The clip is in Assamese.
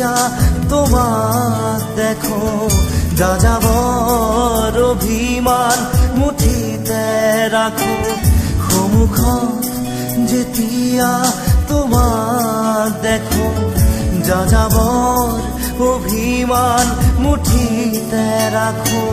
যেতিয়া তোমাক দেখো যাযাবৰ অভিমান মুঠিতে ৰাখো সন্মুখত যেতিয়া তোমাক দেখো যাযাবৰ অভিমান মুঠিতে ৰাখো